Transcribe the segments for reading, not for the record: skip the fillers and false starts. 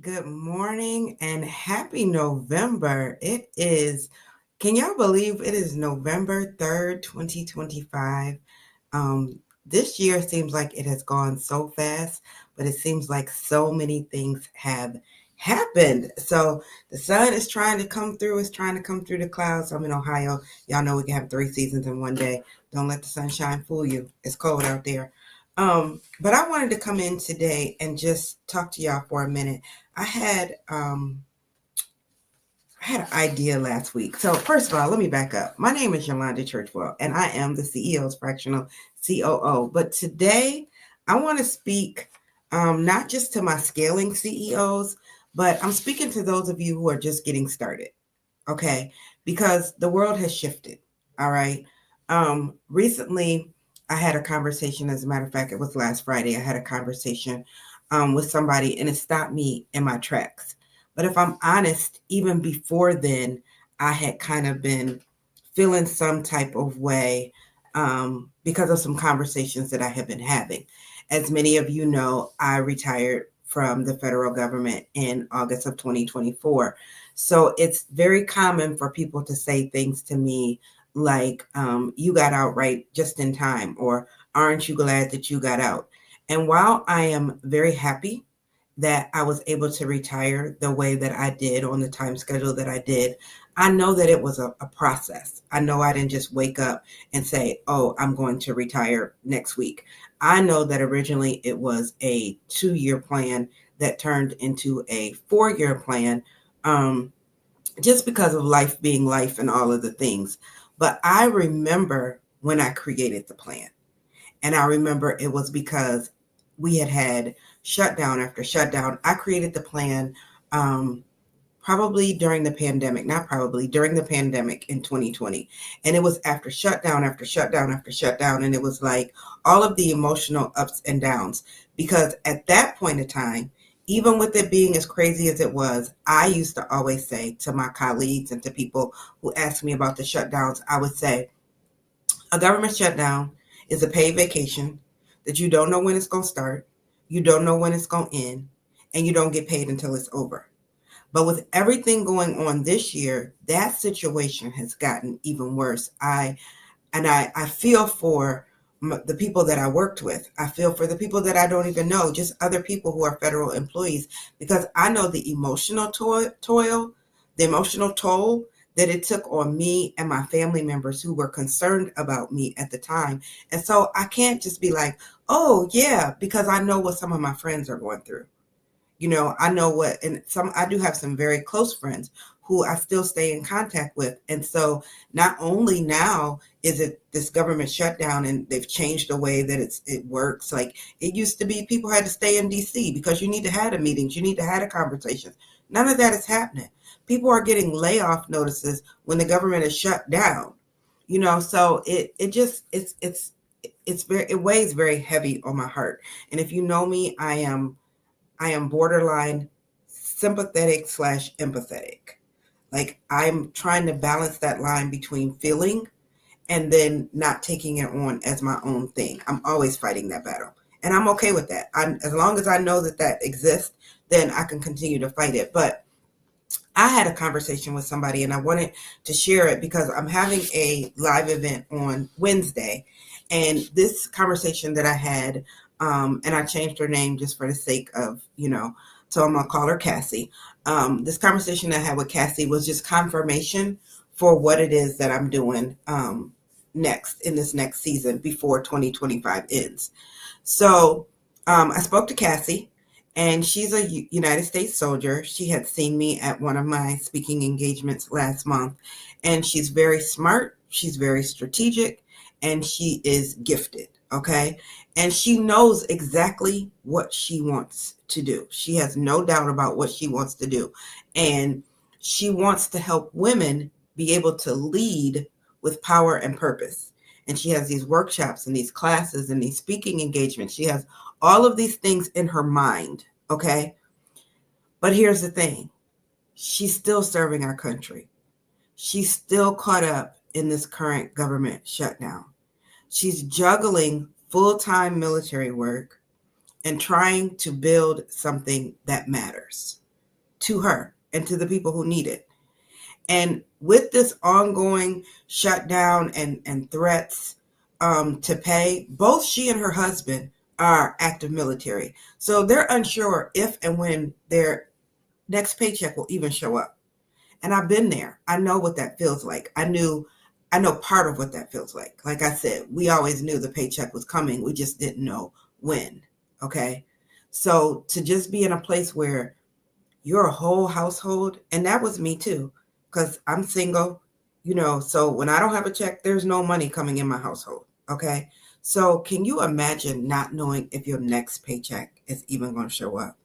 Good morning and happy November. Can y'all believe it is November 3rd, 2025? This year seems like it has gone so fast, but it seems like so many things have happened. So the sun is trying to come through, it's trying to come through the clouds. I'm in Ohio. Y'all know we can have 3 seasons in one day. Don't let the sunshine fool you. It's cold out there. But I wanted to come in today and just talk to y'all for a minute. I had I had an idea last week. So first of all, let me back up. My name is Yolanda Churchwell, and I am the CEO's fractional COO. But today, I want to speak not just to my scaling CEOs, but I'm speaking to those of you who are just getting started. Okay, because the world has shifted. All right. Recently, I had a conversation. As a matter of fact, it was last Friday. I had a conversation with somebody, and it stopped me in my tracks. But if I'm honest, even before then, I had kind of been feeling some type of way because of some conversations that I have been having. As many of you know, I retired from the federal government in August of 2024. So it's very common for people to say things to me like, you got out right just in time, or aren't you glad that you got out? And while I am very happy that I was able to retire the way that I did on the time schedule that I did, I know that it was a process. I know I didn't just wake up and say, oh, I'm going to retire next week. I know that originally it was a 2 year plan that turned into a 4 year plan, just because of life being life and all of the things. But I remember when I created the plan. And I remember it was because we had shutdown after shutdown. I created the plan probably during the pandemic, not probably, during the pandemic in 2020. And it was after shutdown after shutdown after shutdown. And it was like all of the emotional ups and downs. Because at that point in time, even with it being as crazy as it was, I used to always say to my colleagues and to people who asked me about the shutdowns, I would say, a government shutdown is a paid vacation that you don't know when it's going to start, you don't know when it's going to end, and you don't get paid until it's over. But with everything going on this year, that situation has gotten even worse. I feel for the people that I worked with. I feel for the people that I don't even know, just other people who are federal employees, because I know the emotional toil, the emotional toll that it took on me and my family members who were concerned about me at the time. And so I can't just be like, oh, yeah, because I know what some of my friends are going through. I know what, and I do have some very close friends who I still stay in contact with. And so not only now is it this government shutdown and they've changed the way that it works. Like it used to be people had to stay in DC because you need to have the meetings, you need to have the conversations. None of that is happening. People are getting layoff notices when the government is shut down. So it weighs very heavy on my heart. And if you know me, I am borderline sympathetic slash empathetic. Like I'm trying to balance that line between feeling and then not taking it on as my own thing. I'm always fighting that battle. And I'm okay with that. As long as I know that that exists, then I can continue to fight it. But I had a conversation with somebody and I wanted to share it because I'm having a live event on Wednesday. And this conversation that I had, and I changed her name just for the sake of, so I'm going to call her Cassie. This conversation I had with Cassie was just confirmation for what it is that I'm doing next in this next season before 2025 ends. So I spoke to Cassie, and she's a United States soldier. She had seen me at one of my speaking engagements last month, and she's very smart, she's very strategic, and she is gifted, okay? And she knows exactly what she wants to do. She has no doubt about what she wants to do. And she wants to help women be able to lead with power and purpose. And she has these workshops and these classes and these speaking engagements. She has all of these things in her mind, okay? But here's the thing. She's still serving our country. She's still caught up in this current government shutdown. She's juggling full-time military work and trying to build something that matters. to her and to the people who need it. And with this ongoing shutdown and threats to pay, both she and her husband are active military. So they're unsure if and when their next paycheck will even show up. And I've been there. I know what that feels like. I know part of what that feels like. Like I said, we always knew the paycheck was coming. We just didn't know when. Okay. So to just be in a place where your whole household, and that was me too, because I'm single, so when I don't have a check, there's no money coming in my household. Okay. So can you imagine not knowing if your next paycheck is even going to show up?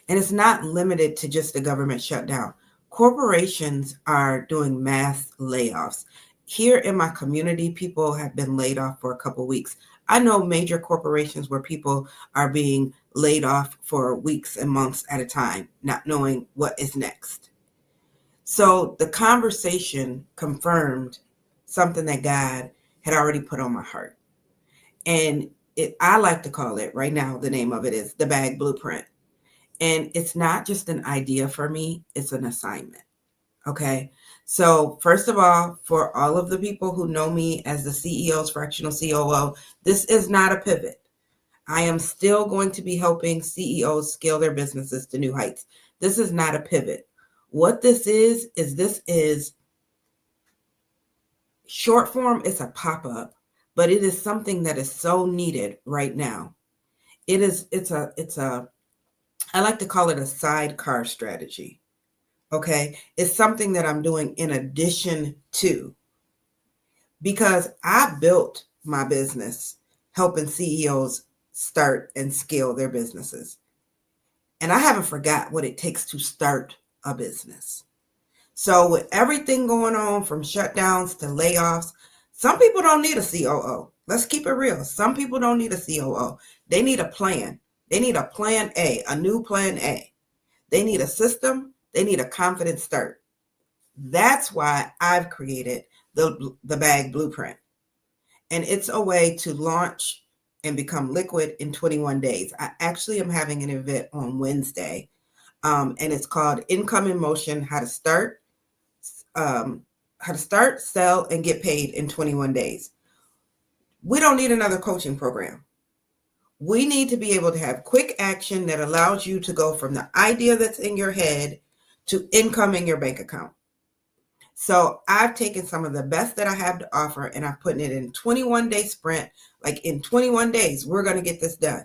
And it's not limited to just the government shutdown. Corporations are doing mass layoffs. Here in my community, people have been laid off for a couple weeks. I know major corporations where people are being laid off for weeks and months at a time, not knowing what is next. So the conversation confirmed something that God had already put on my heart. And I like to call it right now, the name of it is the Bag Blueprint. And it's not just an idea for me, it's an assignment. Okay. So first of all, for all of the people who know me as the CEO's fractional COO, this is not a pivot. I am still going to be helping CEOs scale their businesses to new heights. This is not a pivot. What this is short form, it's a pop-up, but it is something that is so needed right now. I like to call it a sidecar strategy. Okay. It's something that I'm doing in addition to, because I built my business helping CEOs start and scale their businesses. And I haven't forgot what it takes to start a business. So with everything going on from shutdowns to layoffs, some people don't need a COO. Let's keep it real. Some people don't need a COO. They need a plan. They need a plan A, a new plan A. They need a system. They need a confident start. That's why I've created the Bag Blueprint. And it's a way to launch and become liquid in 21 days. I actually am having an event on Wednesday, and it's called Income in Motion, how to start, sell, and get paid in 21 days. We don't need another coaching program. We need to be able to have quick action that allows you to go from the idea that's in your head to income in your bank account. So I've taken some of the best that I have to offer and I'm putting it in 21-day sprint. Like in 21 days, we're going to get this done.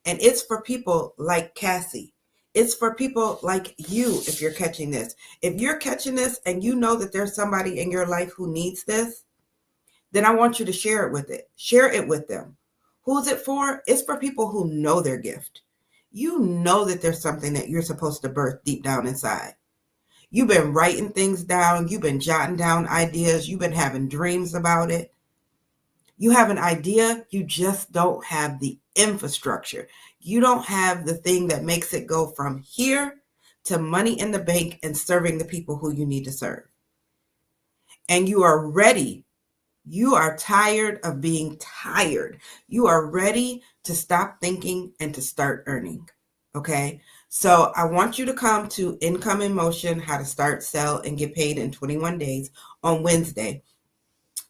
And it's for people like Cassie. It's for people like you if you're catching this. If you're catching this and you know that there's somebody in your life who needs this, then I want you to share it with them. Who's it for? It's for people who know their gift. You know that there's something that you're supposed to birth deep down inside. You've been writing things down. You've been jotting down ideas. You've been having dreams about it. You have an idea. You just don't have the infrastructure. You don't have the thing that makes it go from here to money in the bank and serving the people who you need to serve. And you are ready. You are tired of being tired. You are ready to stop thinking and to start earning. Okay. So I want you to come to Income in Motion, how to start, sell, and get paid in 21 days on Wednesday.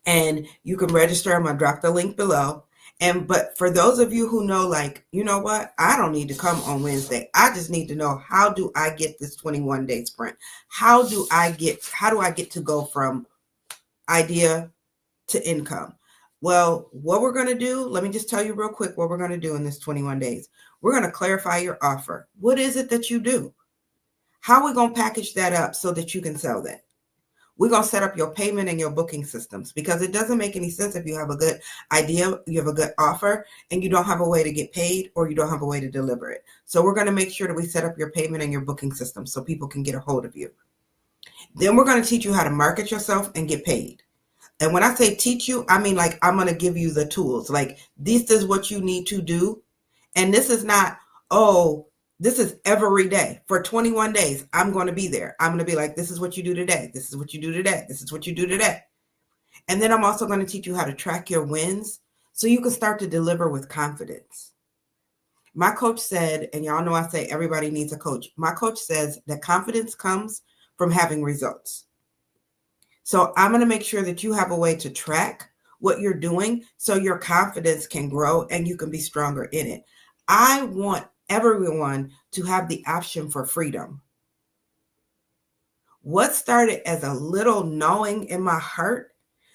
And you can register. I'm going to drop the link below. But for those of you who know, like, you know what? I don't need to come on Wednesday. I just need to know, how do I get this 21-day sprint? How do I get to go from idea to income? Well, what we're going to do, let me just tell you real quick what we're going to do in this 21 days. We're going to clarify your offer. What is it that you do? How are we going to package that up so that you can sell that? We're going to set up your payment and your booking systems, because it doesn't make any sense if you have a good idea, you have a good offer, and you don't have a way to get paid or you don't have a way to deliver it. So we're going to make sure that we set up your payment and your booking system so people can get a hold of you. Then we're going to teach you how to market yourself and get paid. And when I say teach you, I mean, like, I'm going to give you the tools. Like, this is what you need to do. And this is not, this is every day. For 21 days, I'm going to be there. I'm going to be like, this is what you do today. This is what you do today. This is what you do today. And then I'm also going to teach you how to track your wins so you can start to deliver with confidence. My coach said, and y'all know I say everybody needs a coach. My coach says that confidence comes from having results. So I'm going to make sure that you have a way to track what you're doing so your confidence can grow and you can be stronger in it. I want everyone to have the option for freedom. What started as a little knowing in my heart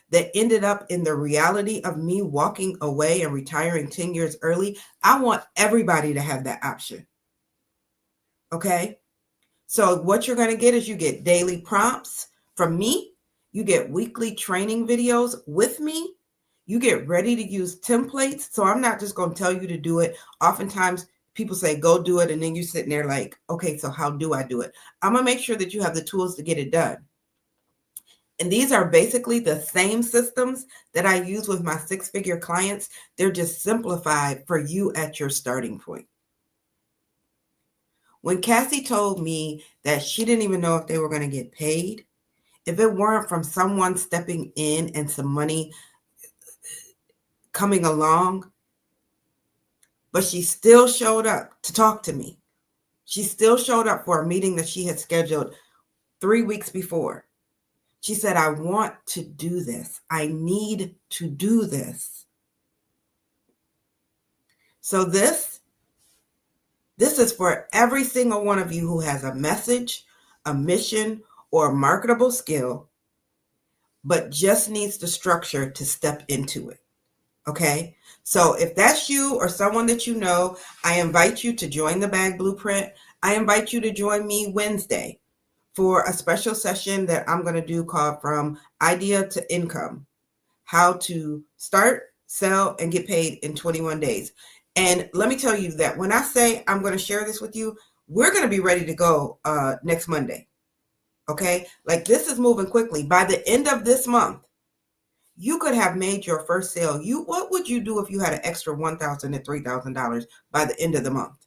that ended up in the reality of me walking away and retiring 10 years early, I want everybody to have that option. Okay? So what you're going to get is you get daily prompts from me. You get weekly training videos with me. You get ready to use templates. So I'm not just going to tell you to do it. Oftentimes people say, go do it. And then you're sitting there like, okay, so how do I do it? I'm going to make sure that you have the tools to get it done. And these are basically the same systems that I use with my six-figure clients. They're just simplified for you at your starting point. When Cassie told me that she didn't even know if they were going to get paid, if it weren't from someone stepping in and some money coming along, but she still showed up to talk to me. She still showed up for a meeting that she had scheduled 3 weeks before. She said, I want to do this. I need to do this. So this is for every single one of you who has a message, a mission, or a marketable skill, but just needs the structure to step into it. Okay? So if that's you or someone that you know, I invite you to join the Bag Blueprint. I invite you to join me Wednesday for a special session that I'm going to do called From Idea to Income: How to Start, Sell, and Get Paid in 21 Days. And let me tell you that when I say I'm going to share this with you, we're going to be ready to go next Monday. Okay? Like, this is moving quickly. By the end of this month, you could have made your first sale. What would you do if you had an extra $1,000 to $3,000 by the end of the month?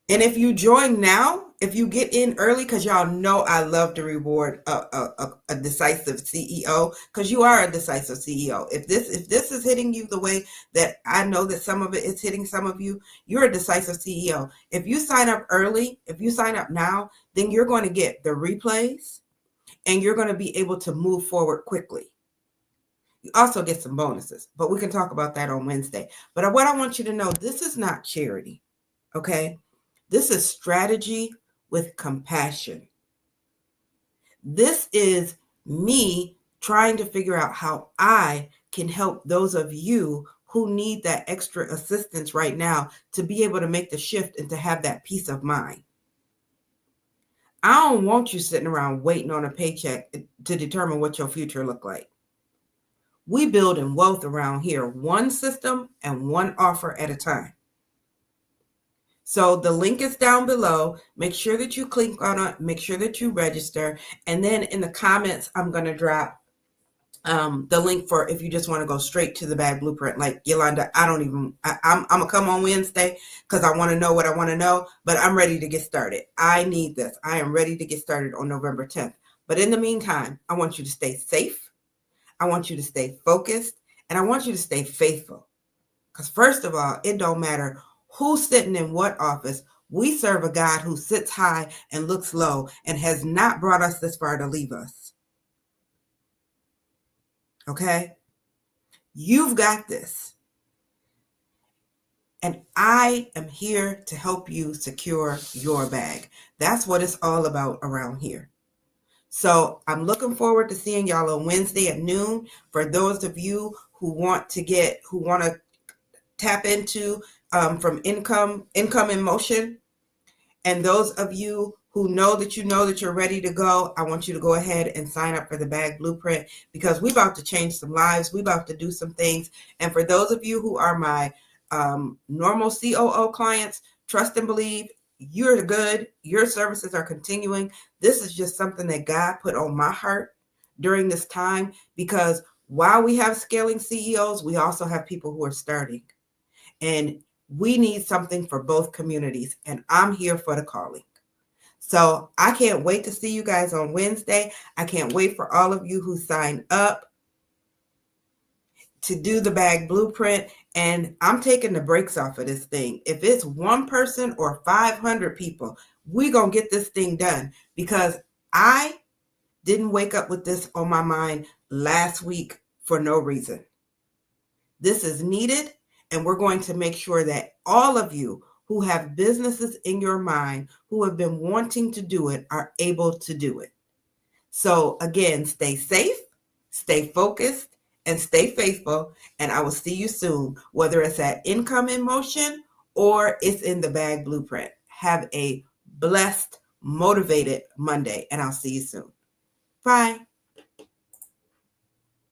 And if you join now, if you get in early, because y'all know I love to reward a decisive CEO, because you are a decisive CEO. If this is hitting you the way that I know that some of it is hitting some of you, you're a decisive CEO. If you sign up early, if you sign up now, then you're going to get the replays and you're going to be able to move forward quickly. You also get some bonuses, but we can talk about that on Wednesday. But what I want you to know, this is not charity, okay? This is strategy with compassion. This is me trying to figure out how I can help those of you who need that extra assistance right now to be able to make the shift and to have that peace of mind. I don't want you sitting around waiting on a paycheck to determine what your future look like. We build in wealth around here, one system and one offer at a time. So the link is down below. Make sure that you click on it. Make sure that you register. And then in the comments, I'm going to drop the link for if you just want to go straight to the Bag Blueprint. Like, Yolanda, I'm going to come on Wednesday because I want to know what I want to know. But I'm ready to get started. I need this. I am ready to get started on November 10th. But in the meantime, I want you to stay safe. I want you to stay focused. And I want you to stay faithful. Because first of all, it don't matter who's sitting in what office. We serve a God who sits high and looks low and has not brought us this far to leave us. Okay? You've got this. And I am here to help you secure your bag. That's what it's all about around here. So I'm looking forward to seeing y'all on Wednesday at noon. For those of you who want to tap into from income in motion, and those of you who know that you're ready to go, I want you to go ahead and sign up for the Bag Blueprint, because we're about to change some lives. We're about to do some things. And for those of you who are my normal COO clients, trust and believe, you're good. Your services are continuing. This is just something that God put on my heart during this time, because while we have scaling CEOs, we also have people who are starting. And we need something for both communities. And I'm here for the calling. So I can't wait to see you guys on Wednesday. I can't wait for all of you who signed up. to do the bag blueprint, and I'm taking the brakes off of this thing. If it's one person or 500 people, we're going to get this thing done, because I didn't wake up with this on my mind last week for no reason. This is needed, and we're going to make sure that all of you who have businesses in your mind who have been wanting to do it are able to do it. So again, stay safe, stay focused, and stay faithful. And I will see you soon, whether it's at Income in Motion or it's in the Bag Blueprint. Have a blessed, motivated Monday, and I'll see you soon. Bye.